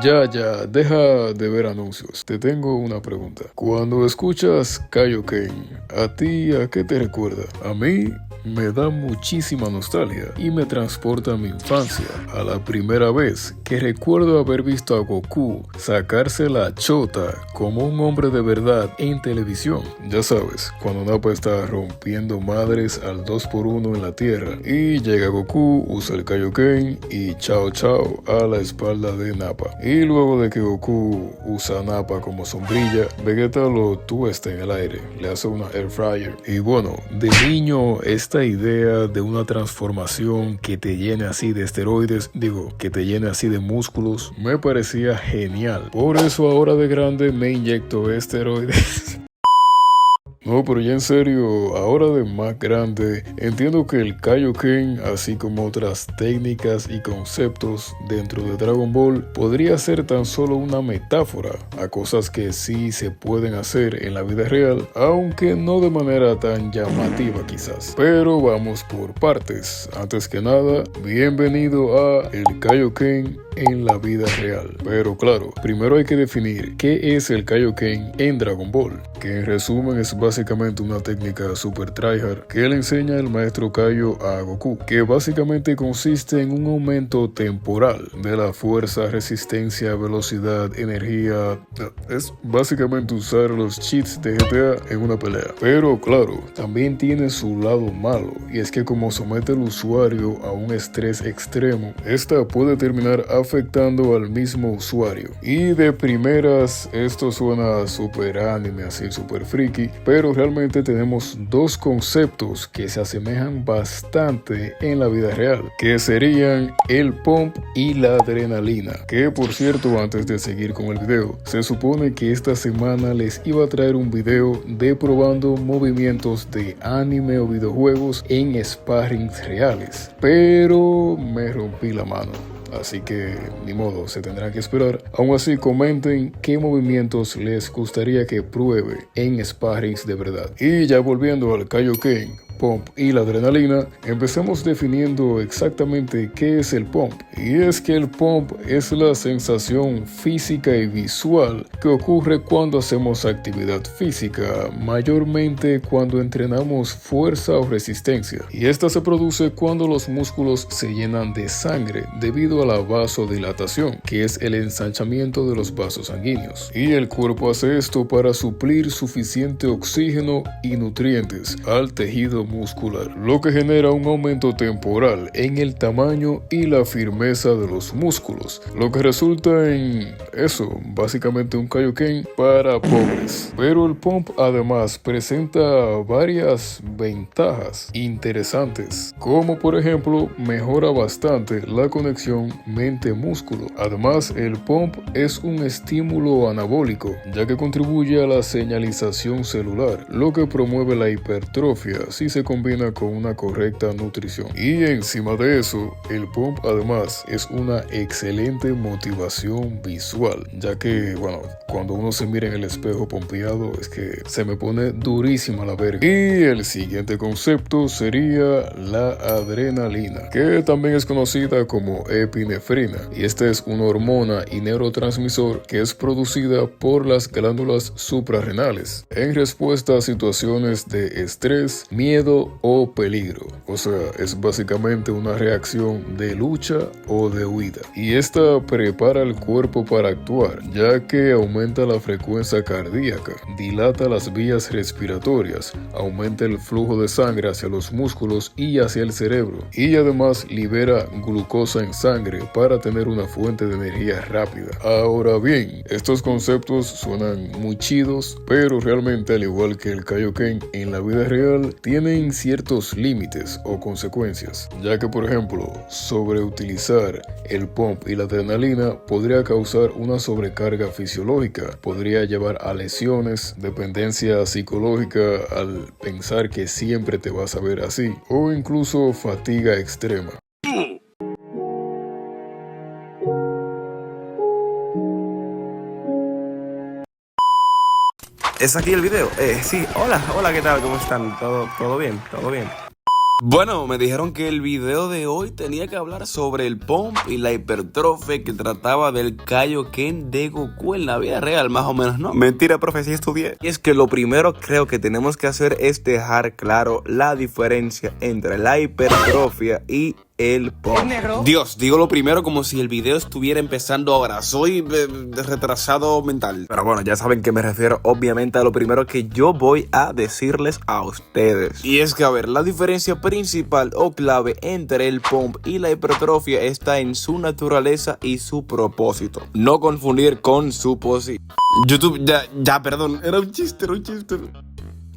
Ya, deja de ver anuncios. Te tengo una pregunta. Cuando escuchas Kaioken, ¿a ti a qué te recuerda? A mí me da muchísima nostalgia y me transporta a mi infancia, a la primera vez que recuerdo haber visto a Goku sacarse la chota como un hombre de verdad en televisión. Ya sabes, cuando Nappa está rompiendo madres al 2x1 en la tierra y llega Goku, usa el Kaioken y chao chao a la espalda de Nappa. Y luego de que Goku usa a Nappa como sombrilla, Vegeta lo tuesta en el aire, le hace una air fryer. Y bueno, de niño esta idea de una transformación que te llene así de esteroides, que te llene así de músculos, me parecía genial. Por eso ahora de grande me inyecto esteroides. No, pero ya en serio, ahora de más grande, entiendo que el Kaioken, así como otras técnicas y conceptos dentro de Dragon Ball, podría ser tan solo una metáfora a cosas que sí se pueden hacer en la vida real, aunque no de manera tan llamativa quizás. Pero vamos por partes. Antes que nada, bienvenido a el Kaioken en la vida real. Pero claro, primero hay que definir qué es el Kaioken en Dragon Ball, que en resumen es básicamente una técnica super tryhard que le enseña el maestro Kaio a Goku, que básicamente consiste en un aumento temporal de la fuerza, resistencia, velocidad, energía. Es básicamente usar los cheats de GTA en una pelea. Pero claro, también tiene su lado malo, y es que como somete al usuario a un estrés extremo, esta puede terminar afectando al mismo usuario. Y de primeras esto suena super anime, así super freaky, pero realmente tenemos dos conceptos que se asemejan bastante en la vida real, que serían el pump y la adrenalina. Que por cierto, antes de seguir con el video, se supone que esta semana les iba a traer un video de probando movimientos de anime o videojuegos en sparrings reales, pero me rompí la mano. Así que, ni modo, se tendrán que esperar. Aún así, comenten qué movimientos les gustaría que pruebe en sparrings de verdad. Y ya volviendo al Kaioken, pump y la adrenalina, empecemos definiendo exactamente qué es el pump. Y es que el pump es la sensación física y visual que ocurre cuando hacemos actividad física, mayormente cuando entrenamos fuerza o resistencia. Y esta se produce cuando los músculos se llenan de sangre debido a la vasodilatación, que es el ensanchamiento de los vasos sanguíneos. Y el cuerpo hace esto para suplir suficiente oxígeno y nutrientes al tejido muscular, lo que genera un aumento temporal en el tamaño y la firmeza de los músculos, lo que resulta en eso, básicamente un Kaioken para pobres. Pero el pump además presenta varias ventajas interesantes, como por ejemplo mejora bastante la conexión mente-músculo. Además, el pump es un estímulo anabólico, ya que contribuye a la señalización celular, lo que promueve la hipertrofia si se combina con una correcta nutrición. Y encima de eso, el pump además es una excelente motivación visual, ya que, bueno, cuando uno se mira en el espejo pompeado es que se me pone durísima la verga. Y el siguiente concepto sería la adrenalina, que también es conocida como epinefrina, y esta es una hormona y neurotransmisor que es producida por las glándulas suprarrenales en respuesta a situaciones de estrés, miedo o peligro. O sea, es básicamente una reacción de lucha o de huida. Y esta prepara el cuerpo para actuar, ya que aumenta la frecuencia cardíaca, dilata las vías respiratorias, aumenta el flujo de sangre hacia los músculos y hacia el cerebro, y además libera glucosa en sangre para tener una fuente de energía rápida. Ahora bien, estos conceptos suenan muy chidos, pero realmente al igual que el Kaioken en la vida real, tienen ciertos límites o consecuencias, ya que por ejemplo, sobreutilizar el pump y la adrenalina podría causar una sobrecarga fisiológica, podría llevar a lesiones, dependencia psicológica al pensar que siempre te vas a ver así, o incluso fatiga extrema. ¿Es aquí el video? Sí, hola, ¿qué tal? ¿Cómo están? ¿Todo bien? ¿Todo bien? Bueno, me dijeron que el video de hoy tenía que hablar sobre el pump y la hipertrofia, que trataba del Kaioken de Goku en la vida real, más o menos, ¿no? Mentira, profe, sí estudié. Y es que lo primero creo que tenemos que hacer es dejar claro la diferencia entre la hipertrofia y el pump. Dios, digo lo primero como si el video estuviera empezando ahora. Soy retrasado mental. Pero bueno, ya saben que me refiero obviamente a lo primero que yo voy a decirles a ustedes. Y es que, a ver, la diferencia principal o clave entre el pump y la hipertrofia está en su naturaleza y su propósito. No confundir con suposición. YouTube, perdón, era un chiste.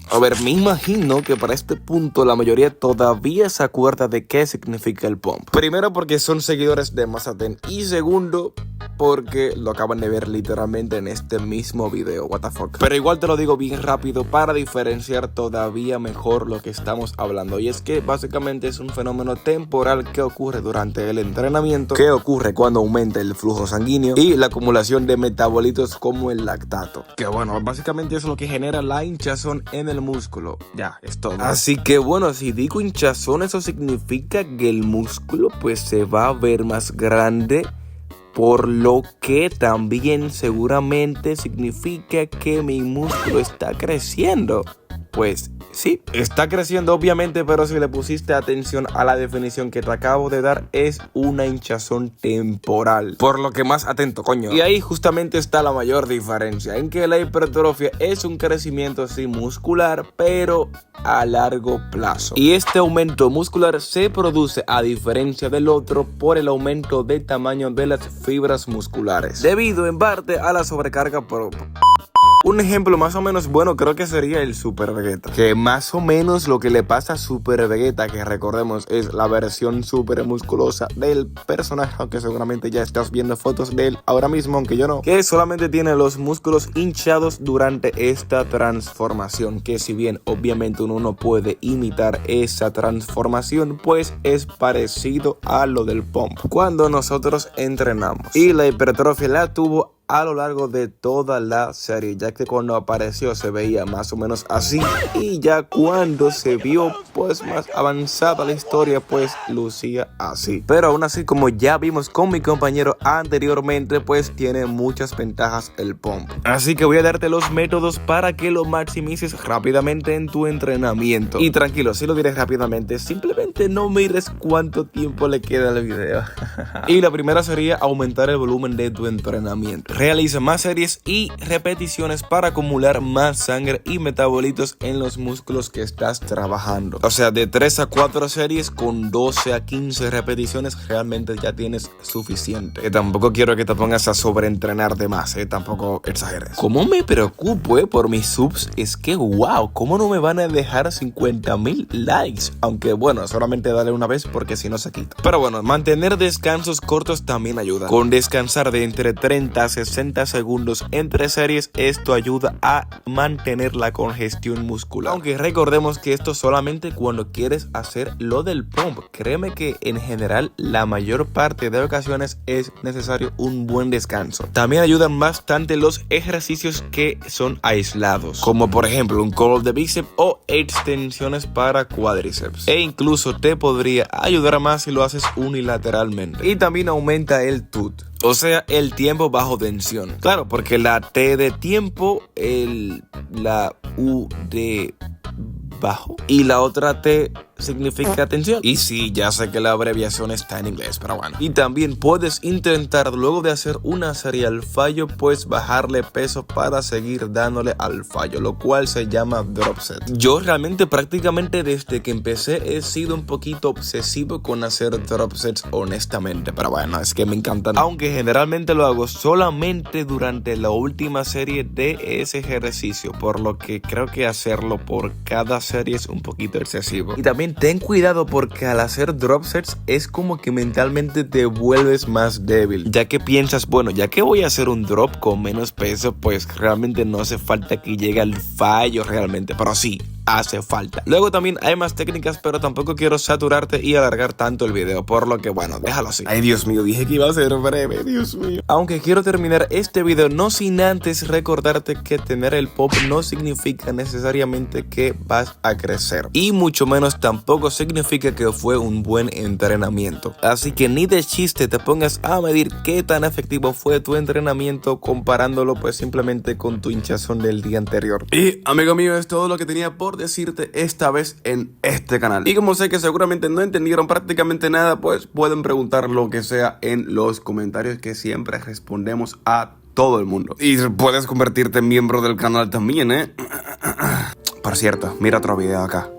A ver, me imagino que para este punto la mayoría todavía se acuerda de qué significa el pump. Primero porque son seguidores de Mazaten y segundo porque lo acaban de ver literalmente en este mismo video, what the fuck. Pero igual te lo digo bien rápido para diferenciar todavía mejor lo que estamos hablando. Y es que básicamente es un fenómeno temporal que ocurre durante el entrenamiento, que ocurre cuando aumenta el flujo sanguíneo y la acumulación de metabolitos como el lactato. Que bueno, básicamente es lo que genera la hinchazón en el músculo. Ya, es todo. Así que bueno, si digo hinchazón, eso significa que el músculo pues se va a ver más grande, por lo que también seguramente significa que mi músculo está creciendo. Pues sí, está creciendo obviamente, pero si le pusiste atención a la definición que te acabo de dar, es una hinchazón temporal. Por lo que más atento, coño. Y ahí justamente está la mayor diferencia, en que la hipertrofia es un crecimiento sí muscular, pero a largo plazo. Y este aumento muscular se produce, a diferencia del otro, por el aumento de tamaño de las fibras musculares, debido en parte a la sobrecarga Un ejemplo más o menos bueno creo que sería el Super Vegeta, que más o menos lo que le pasa a Super Vegeta, que recordemos es la versión super musculosa del personaje, aunque seguramente ya estás viendo fotos de él ahora mismo, aunque yo no, que solamente tiene los músculos hinchados durante esta transformación, que si bien obviamente uno no puede imitar esa transformación, pues es parecido a lo del pump cuando nosotros entrenamos. Y la hipertrofia la tuvo a lo largo de toda la serie, ya que cuando apareció se veía más o menos así, y ya cuando se vio pues más avanzada la historia pues lucía así. Pero aún así, como ya vimos con mi compañero anteriormente, pues tiene muchas ventajas el pump. Así que voy a darte los métodos para que lo maximices rápidamente en tu entrenamiento. Y tranquilo, si lo diré rápidamente, simplemente no mires cuánto tiempo le queda al video. Y la primera sería aumentar el volumen de tu entrenamiento. Realiza más series y repeticiones para acumular más sangre y metabolitos en los músculos que estás trabajando. O sea, de 3 a 4 series con 12 a 15 repeticiones realmente ya tienes suficiente. Que tampoco quiero que te pongas a sobreentrenar de más, tampoco exageres. Como me preocupo por mis subs, es que wow, ¿cómo no me van a dejar 50,000 likes? Aunque bueno, solamente dale una vez porque si no se quita. Pero bueno, mantener descansos cortos también ayuda. Con descansar de entre 30 a 60 segundos entre series, esto ayuda a mantener la congestión muscular. Aunque recordemos que esto solamente cuando quieres hacer lo del pump. Créeme que en general la mayor parte de ocasiones es necesario un buen descanso. También ayudan bastante los ejercicios que son aislados, como por ejemplo un curl de bíceps o extensiones para cuádriceps. E incluso te podría ayudar más si lo haces unilateralmente. Y también aumenta el TUT, o sea, el tiempo bajo tensión. Claro, porque la T de tiempo, la U de bajo y la otra T significa tensión. Y sí, ya sé que la abreviación está en inglés, pero bueno. Y también puedes intentar, luego de hacer una serie al fallo, pues bajarle peso para seguir dándole al fallo, lo cual se llama drop set. Yo realmente prácticamente desde que empecé he sido un poquito obsesivo con hacer drop sets, honestamente, pero bueno, es que me encantan. Aunque generalmente lo hago solamente durante la última serie de ese ejercicio, por lo que creo que hacerlo por cada serie es un poquito excesivo. Y también ten cuidado porque al hacer drop sets es como que mentalmente te vuelves más débil, ya que piensas, bueno, ya que voy a hacer un drop con menos peso, pues realmente no hace falta que llegue al fallo realmente. Pero sí, hace falta. Luego también hay más técnicas, pero tampoco quiero saturarte y alargar tanto el video, por lo que bueno, déjalo así. Ay, Dios mío, dije que iba a ser breve, Dios mío. Aunque quiero terminar este video no sin antes recordarte que tener el pop no significa necesariamente que vas a crecer, y mucho menos tampoco significa que fue un buen entrenamiento. Así que ni de chiste te pongas a medir qué tan efectivo fue tu entrenamiento comparándolo pues simplemente con tu hinchazón del día anterior. Y amigo mío, es todo lo que tenía por decirte esta vez en este canal. Y como sé que seguramente no entendieron prácticamente nada, pues pueden preguntar lo que sea en los comentarios, que siempre respondemos a todo el mundo. Y puedes convertirte en miembro del canal también, Por cierto, mira otro video acá.